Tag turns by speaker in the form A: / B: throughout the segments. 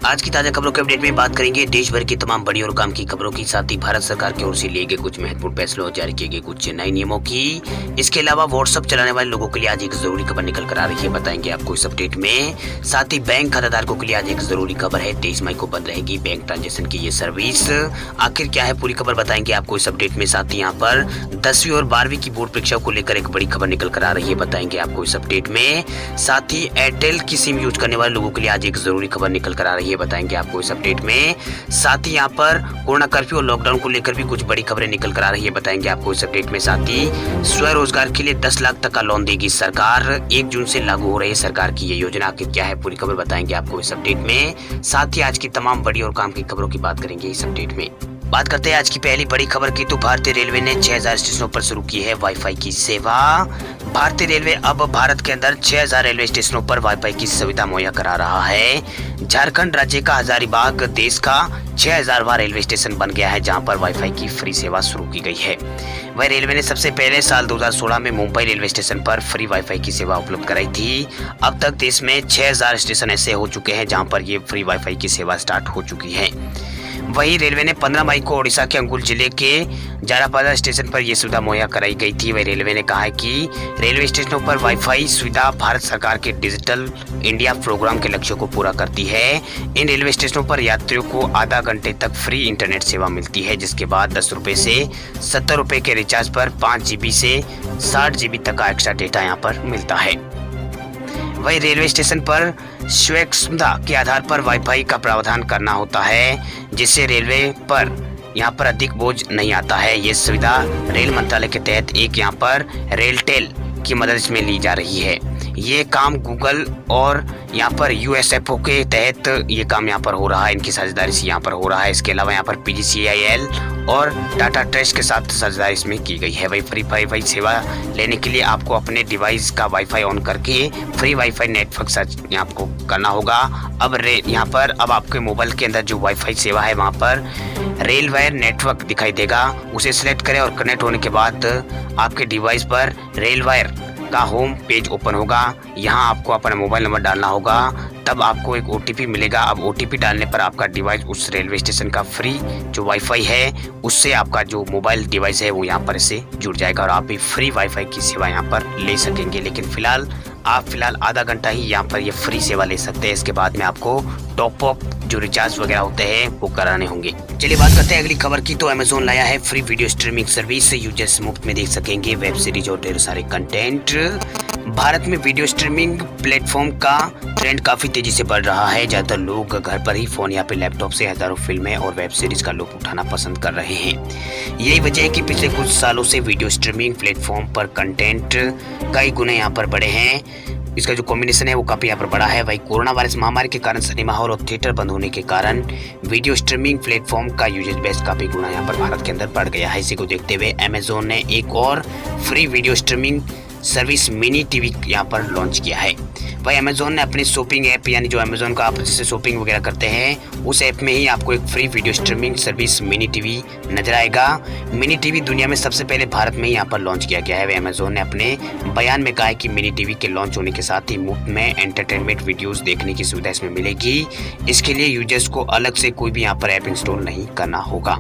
A: आज की ताजा खबरों के अपडेट में बात करेंगे देश भर की तमाम बड़ी और काम की खबरों की, साथ ही भारत सरकार की ओर से लिए गए कुछ महत्वपूर्ण फैसलों और जारी किए गए कुछ नए नियमों की। इसके अलावा व्हाट्सएप चलाने वाले लोगों के लिए आज एक जरूरी खबर निकल कर आ रही है, बताएंगे आपको इस अपडेट में। साथ ही बैंक खाताधारकों के लिए आज एक जरूरी खबर है, 23 मई को बंद रहेगी बैंक ट्रांजेक्शन की ये सर्विस। आखिर क्या है पूरी खबर बताएंगे आपको इस अपडेट में। साथ ही यहाँ पर 10वीं और 12वीं की बोर्ड परीक्षा को लेकर एक बड़ी खबर निकल कर आ रही है, बताएंगे आपको इस अपडेट में। साथ ही एयरटेल की सिम यूज करने वाले लोगों के लिए आज एक जरूरी खबर निकल कर आ रही है, बताएंगे आपको इस अपडेट में। साथ ही यहाँ पर कोरोना कर्फ्यू और लॉकडाउन को लेकर भी कुछ बड़ी खबरें निकल कर आ रही है, बताएंगे आपको इस अपडेट में। साथ ही स्वरोजगार के लिए 10 लाख तक का लोन देगी सरकार, 1 जून से लागू हो रही है सरकार की ये योजना। आखिर क्या है पूरी खबर बताएंगे आपको इस अपडेट में। साथ ही आज की तमाम बड़ी और काम की खबरों की बात करेंगे इस अपडेट में। बात करते हैं आज की पहली बड़ी खबर की, तो भारतीय रेलवे ने 6000 स्टेशनों पर शुरू की है वाईफाई की सेवा। भारतीय रेलवे अब भारत के अंदर 6000 रेलवे स्टेशनों पर वाईफाई की सुविधा मुहैया करा रहा है। झारखंड राज्य का हजारीबाग देश का 6000वां रेलवे स्टेशन बन गया है, जहां पर वाईफाई की फ्री सेवा शुरू की गई है। वह रेलवे ने सबसे पहले साल 2016 में मुंबई रेलवे स्टेशन पर फ्री वाईफाई की सेवा उपलब्ध कराई थी। अब तक देश में 6000 स्टेशन ऐसे हो चुके हैं जहां पर ये फ्री वाईफाई की सेवा स्टार्ट हो चुकी है। वही रेलवे ने 15 मई को ओडिशा के अंगुल जिले के जारापादा स्टेशन पर यह सुविधा मुहैया कराई गई थी। वही रेलवे ने कहा है कि रेलवे स्टेशनों पर वाईफाई सुविधा भारत सरकार के डिजिटल इंडिया प्रोग्राम के लक्ष्यों को पूरा करती है। इन रेलवे स्टेशनों पर यात्रियों को आधा घंटे तक फ्री इंटरनेट सेवा मिलती है, जिसके बाद 10 रुपए से 70 रुपए के रिचार्ज पर 5 GB से 60 GB तक का एक्स्ट्रा डेटा यहाँ पर मिलता है। वही रेलवे स्टेशन पर स्वयं के आधार पर वाईफाई का प्रावधान करना होता है, जिससे रेलवे पर यहाँ पर अधिक बोझ नहीं आता है। ये सुविधा रेल मंत्रालय के तहत एक यहाँ पर रेलटेल की मदद में ली जा रही है। ये काम गूगल और यहाँ पर USFO के तहत ये काम यहाँ पर हो रहा है, इनकी साझेदारी से यहाँ पर हो रहा है। इसके अलावा यहाँ पर PGCIL और टाटा ट्रस्ट के साथ साझेदारी इसमें की गई है। वही फ्री वाईफाई सेवा लेने के लिए आपको अपने डिवाइस का वाईफाई ऑन करके फ्री वाईफाई नेटवर्क सर्च यहाँ आपको करना होगा। अब यहाँ पर अब आपके मोबाइल के अंदर जो वाईफाई सेवा है वहाँ पर रेलवायर नेटवर्क दिखाई देगा, उसे सिलेक्ट करें और कनेक्ट होने के बाद आपके डिवाइस पर रेलवायर का होम पेज ओपन होगा। यहाँ आपको अपना मोबाइल नंबर डालना होगा, तब आपको एक OTP मिलेगा। अब OTP डालने पर आपका डिवाइस उस रेलवे स्टेशन का फ्री जो वाईफाई है उससे आपका जो मोबाइल डिवाइस है वो यहाँ पर से जुड़ जाएगा और आप भी फ्री वाईफाई की सेवा यहाँ पर ले सकेंगे। लेकिन फिलहाल आधा घंटा ही यहाँ पर ये फ्री सेवा ले सकते हैं। इसके बाद में आपको टॉप अप जो रिचार्ज वगैरह होते हैं वो कराने होंगे। चलिए बात करते हैं अगली खबर की, तो अमेजोन लाया है free video streaming service. Users मुफ्त में देख सकेंगे वेब सीरीज और ढेर सारे कंटेंट। भारत में वीडियो स्ट्रीमिंग प्लेटफॉर्म का ट्रेंड काफी तेजी से बढ़ रहा है। ज्यादातर लोग घर पर ही फोन या फिर लैपटॉप से हजारों फिल्में और वेब सीरीज का लुत्फ उठाना पसंद कर रहे हैं। यही वजह है कि पिछले कुछ सालों से वीडियो स्ट्रीमिंग प्लेटफॉर्म पर कंटेंट कई गुने यहाँ पर बढ़े हैं। इसका जो कॉम्बिनेशन है वो काफी यहाँ पर बड़ा है। वही कोरोना वायरस महामारी के कारण सिनेमा हॉल और थिएटर बंद होने के कारण वीडियो स्ट्रीमिंग प्लेटफॉर्म का यूजेज बेस काफी गुना यहाँ पर भारत के अंदर बढ़ गया है। इसी को देखते हुए अमेजोन ने एक और free video streaming service mini TV यहाँ पर लॉन्च किया है। भाई अमेजोन ने अपनी शॉपिंग ऐप यानी जो अमेजोन का आप जिससे शॉपिंग वगैरह करते हैं उस ऐप में ही आपको एक free video streaming service mini TV नजर आएगा। मिनी टीवी दुनिया में सबसे पहले भारत में यहाँ पर लॉन्च किया गया है। अमेजोन ने अपने बयान में कहा है कि मिनी टीवी के लॉन्च होने के साथ ही मुफ्त में एंटरटेनमेंट वीडियोस देखने की सुविधा इसमें मिलेगी। इसके लिए यूजर्स को अलग से कोई भी यहाँ पर ऐप इंस्टॉल नहीं करना होगा।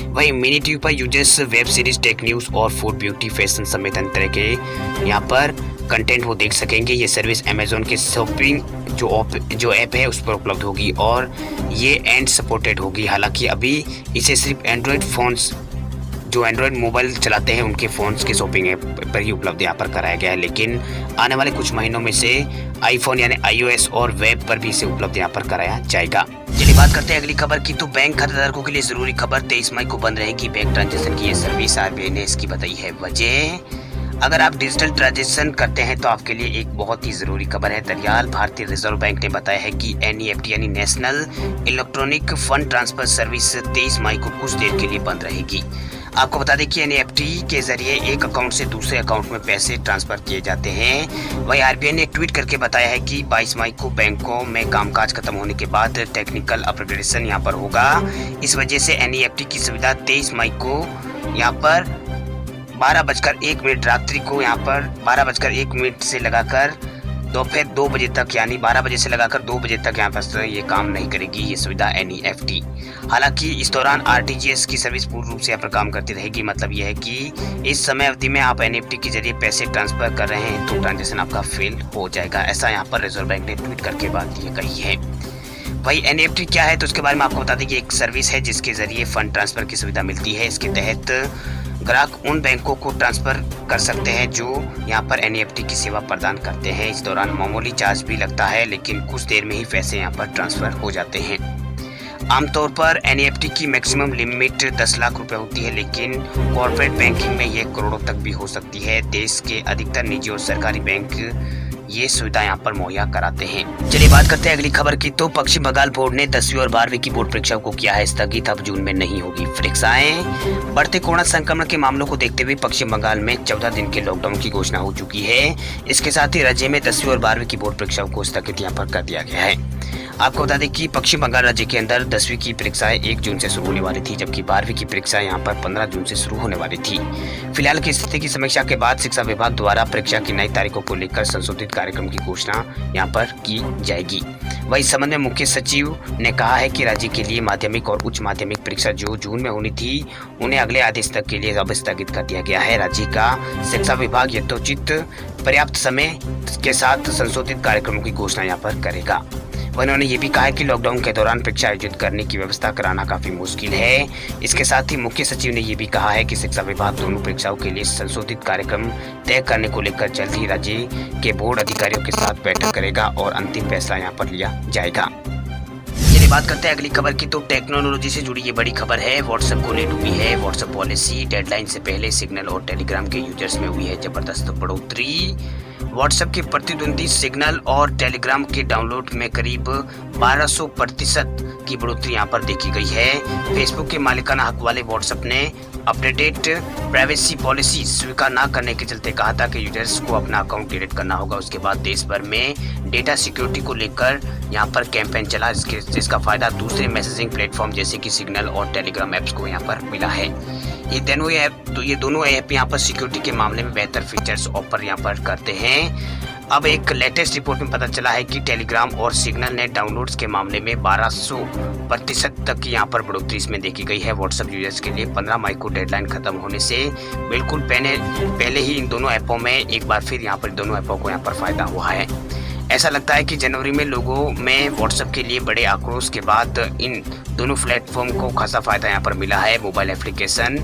A: वही मिनी टीवी पर users web series, tech news और फूड, ब्यूटी, फैशन समेत अन्य तरह के यहाँ पर कंटेंट वो देख सकेंगे। ये सर्विस अमेजोन के शॉपिंग जो ऐप है उस पर उपलब्ध होगी और ये एंड सपोर्टेड होगी। हालांकि अभी इसे सिर्फ एंड्रॉयड फोन्स जो एंड्रॉयड मोबाइल चलाते हैं उनके फोन्स के शॉपिंग ऐप पर ही उपलब्ध यहाँ पर कराया गया है, लेकिन आने वाले कुछ महीनों में से आईफोन यानी iOS और वेब पर भी इसे उपलब्ध यहाँ पर कराया जाएगा। चलिए बात करते हैं अगली खबर की, तो बैंक खाताधारकों के लिए जरूरी खबर, 23 मई को बंद रहेगी बैंक ट्रांजेक्शन की ये सर्विस। RBI ने इसकी बताई है वजह। अगर आप डिजिटल ट्रांजेक्शन करते हैं तो आपके लिए एक बहुत ही जरूरी खबर है। दरअसल भारतीय रिजर्व बैंक ने बताया है कि NEFT यानी national electronic fund transfer service 23 मई को कुछ देर के लिए बंद रहेगी। आपको बता दें कि NEFT के जरिए एक अकाउंट से दूसरे अकाउंट में पैसे ट्रांसफर किए जाते हैं। वहीं RBI ने ट्वीट करके बताया है कि 22 मई को बैंकों में कामकाज खत्म होने के बाद टेक्निकल अपग्रेडेशन यहाँ पर होगा। इस वजह से NEFT की सुविधा 23 मई को यहाँ पर 12:01 रात्रि को यहाँ पर 12:01 से लगाकर दोपहर 2 बजे तक यानी 12 बजे से लगाकर 2 बजे तक यहाँ पर ये काम नहीं करेगी ये सुविधा NEFT। हालांकि इस दौरान RTGS की सर्विस पूर्ण रूप से यहाँ पर काम करती रहेगी। मतलब यह है कि इस समय अवधि में आप NEFT के जरिए पैसे ट्रांसफर कर रहे हैं तो ट्रांजेक्शन आपका फेल हो जाएगा। ऐसा यहाँ पर रिजर्व बैंक ने ट्वीट करके बात ये कही है। वही NEFT क्या है तो उसके बारे में आपको बता दें कि एक सर्विस है जिसके जरिए फंड ट्रांसफर की सुविधा मिलती है। इसके तहत ग्राहक उन बैंकों को ट्रांसफर कर सकते हैं जो यहाँ पर NEFT की सेवा प्रदान करते हैं। इस दौरान मामूली चार्ज भी लगता है लेकिन कुछ देर में ही पैसे यहाँ पर ट्रांसफर हो जाते हैं। आमतौर पर NEFT की मैक्सिमम लिमिट 10 लाख रुपए होती है लेकिन कॉर्पोरेट बैंकिंग में ये करोड़ों तक भी हो सकती है। देश के अधिकतर निजी और सरकारी बैंक ये सुविधा यहाँ पर मुहैया कराते हैं। चलिए बात करते हैं अगली खबर की। तो पश्चिम बंगाल बोर्ड ने 10वीं और 12वीं की बोर्ड परीक्षाओं को किया है स्थगित। अब जून में नहीं होगी परीक्षाएं। बढ़ते कोरोना संक्रमण के मामलों को देखते हुए पश्चिम बंगाल में 14 दिन के लॉकडाउन की घोषणा हो चुकी है। इसके साथ ही राज्य में 10वीं और 12वीं की बोर्ड परीक्षाओं को स्थगित यहाँ पर कर दिया गया है। आपको बता दें कि पश्चिम बंगाल राज्य के अंदर 10वीं की परीक्षाएं 1 जून से शुरू होने वाली थी जबकि 12वीं की परीक्षाएं यहाँ पर 15 जून से शुरू होने वाली थी। फिलहाल की स्थिति की समीक्षा के बाद शिक्षा विभाग द्वारा परीक्षा की नई तारीखों को लेकर संशोधित कार्यक्रम की घोषणा यहाँ पर की जाएगी। वही संबंध में मुख्य सचिव ने कहा है कि राज्य के लिए माध्यमिक और उच्च माध्यमिक परीक्षा जो जून में होनी थी उन्हें अगले आदेश तक के लिए अब स्थगित कर दिया गया है। राज्य का शिक्षा विभाग यथोचित पर्याप्त समय के साथ संशोधित कार्यक्रमों की घोषणा यहाँ पर करेगा। उन्होंने ये भी कहा है कि लॉकडाउन के दौरान परीक्षा आयोजित करने की व्यवस्था कराना काफी मुश्किल है। इसके साथ ही मुख्य सचिव ने ये भी कहा है कि शिक्षा विभाग दोनों परीक्षाओं के लिए संशोधित कार्यक्रम तय करने को लेकर जल्द ही राज्य के बोर्ड अधिकारियों के साथ बैठक करेगा और अंतिम फैसला यहाँ पर लिया जाएगा। चलिए बात करते हैं अगली खबर की। तो टेक्नोलॉजी से जुड़ी ये बड़ी खबर है। व्हाट्सएप को ले डूबी है व्हाट्सएप पॉलिसी। डेडलाइन से पहले सिग्नल और टेलीग्राम के यूजर्स में हुई है जबरदस्त बढ़ोतरी। व्हाट्सएप के प्रतिद्वंदी सिग्नल और टेलीग्राम के डाउनलोड में करीब 1200% की बढ़ोतरी यहाँ पर देखी गई है। फेसबुक के मालिकाना हक वाले व्हाट्सएप ने अपडेटेड प्राइवेसी पॉलिसी स्वीकार न करने के चलते कहा था कि यूजर्स को अपना अकाउंट डिलीट करना होगा। उसके बाद देश भर में डेटा सिक्योरिटी को लेकर यहाँ पर कैंपेन चला जिसका फायदा दूसरे मैसेजिंग प्लेटफॉर्म जैसे कि सिग्नल और टेलीग्राम ऐप्स को यहाँ पर मिला है। ये दोनों ऐप यहाँ पर सिक्योरिटी के मामले में बेहतर फीचर्स ऑफर यहाँ पर करते हैं। अब एक लेटेस्ट रिपोर्ट में पता चला है कि टेलीग्राम और सिग्नल ने डाउनलोड्स के मामले में 1200% तक की यहाँ पर बढ़ोतरी इसमें देखी गई है। व्हाट्सएप यूजर्स के लिए 15 मई को डेडलाइन खत्म होने से बिल्कुल पहले ही इन दोनों ऐपों में एक बार फिर यहाँ पर दोनों ऐपों को यहाँ पर फायदा हुआ है। ऐसा लगता है कि जनवरी में लोगों में व्हाट्सएप के लिए बड़े आक्रोश के बाद इन दोनों प्लेटफॉर्म को खासा फायदा यहाँ पर मिला है। मोबाइल एप्लीकेशन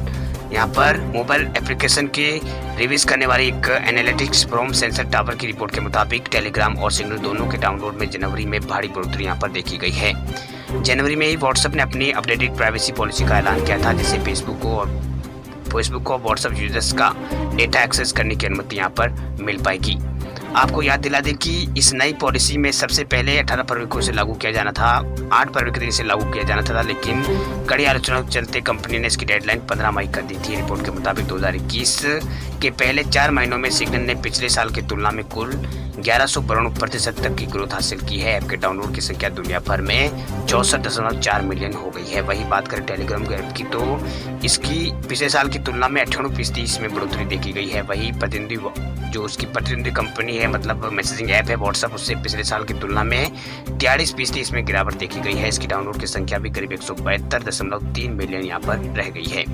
A: के रिव्यूज करने वाली एक एनालिटिक्स फ्रॉम सेंसर टावर की रिपोर्ट के मुताबिक टेलीग्राम और सिग्नल दोनों के डाउनलोड में जनवरी में भारी बढ़ोतरी यहाँ पर देखी गई है। जनवरी में ही व्हाट्सएप ने अपनी अपडेटेड प्राइवेसी पॉलिसी का ऐलान किया था जिससे फेसबुक को व्हाट्सएप यूजर्स का डेटा एक्सेस करने की अनुमति यहाँ पर मिल पाएगी। आपको याद दिला दें कि इस नई पॉलिसी में सबसे पहले 18 फरवरी को इसे लागू किया जाना था, 8 फरवरी के दिन इसे लागू किया जाना था लेकिन कड़ी आलोचना के चलते कंपनी ने इसकी डेडलाइन 15 मई कर दी थी। रिपोर्ट के मुताबिक 2021 के पहले 4 महीनों में सिग्नल ने पिछले साल की तुलना में कुल 1192% तक की ग्रोथ हासिल की है। ऐप के डाउनलोड की संख्या दुनिया भर में 64.4 मिलियन हो गई है। वही बात करें टेलीग्राम के ऐप की तो इसकी पिछले साल की तुलना में 98% इसमें बढ़ोतरी देखी गई है। वही प्रतिद्वंदी कंपनी है मतलब मैसेजिंग ऐप है व्हाट्सएप उससे पिछले साल की तुलना में 43% इसमें गिरावट देखी गई है। इसकी डाउनलोड की संख्या भी करीब 172.3 मिलियन यहाँ पर रह गई है।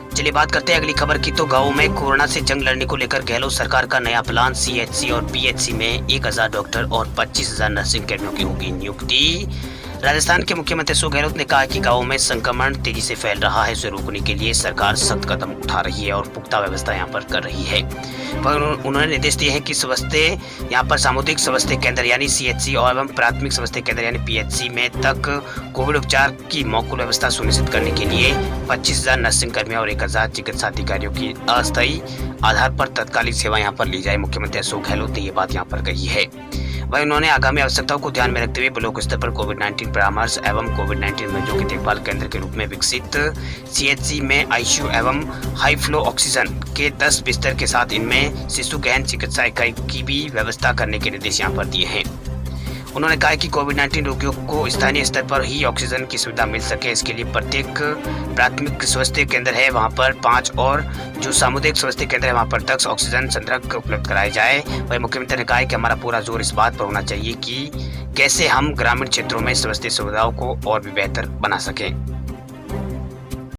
A: चलिए बात करते हैं अगली खबर की। तो गाँव में कोरोना से जंग लड़ने को लेकर गहलोत सरकार का नया प्लान। CHC और PHC में 1000 डॉक्टर और 25,000 नर्सिंग कर्मियों की होगी नियुक्ति। राजस्थान के मुख्यमंत्री अशोक गहलोत ने कहा कि गाँवों में संक्रमण तेजी से फैल रहा है, उसे रोकने के लिए सरकार सख्त कदम उठा रही है और पुख्ता व्यवस्था यहाँ पर कर रही है। उन्होंने निर्देश दिए हैं कि यहाँ पर सामुदायिक स्वास्थ्य केंद्र यानी CHC और एवं प्राथमिक स्वास्थ्य केंद्र यानी PHC में तक कोविड उपचार की मौकूल व्यवस्था सुनिश्चित करने के लिए 25,000 नर्सिंग कर्मियों और 1,000 चिकित्सा अधिकारियों की अस्थायी आधार पर तत्कालिक सेवा यहाँ पर ली जाए। मुख्यमंत्री अशोक गहलोत ने ये बात यहाँ पर कही है। वहीं उन्होंने आगामी आवश्यकताओं को ध्यान में रखते हुए ब्लॉक स्तर पर कोविड-19 परामर्श एवं कोविड-19 मरीजों के देखभाल केंद्र के रूप में विकसित CHC में ICU एवं हाई फ्लो ऑक्सीजन के 10 बिस्तर के साथ इनमें शिशु गहन चिकित्सा इकाई की भी व्यवस्था करने के निर्देश यहाँ पर दिए हैं। उन्होंने कहा कि कोविड-19 रोगियों को स्थानीय स्तर पर ही ऑक्सीजन की सुविधा मिल सके, इसके लिए प्रत्येक प्राथमिक स्वास्थ्य केंद्र है वहां पर 5 और जो सामुदायिक स्वास्थ्य केंद्र है वहाँ पर तक ऑक्सीजन संयंत्र उपलब्ध कराए जाए। वही मुख्यमंत्री ने कहा है कि हमारा पूरा जोर इस बात पर होना चाहिए कि कैसे हम ग्रामीण क्षेत्रों में स्वास्थ्य सुविधाओं को और भी बेहतर बना सकें।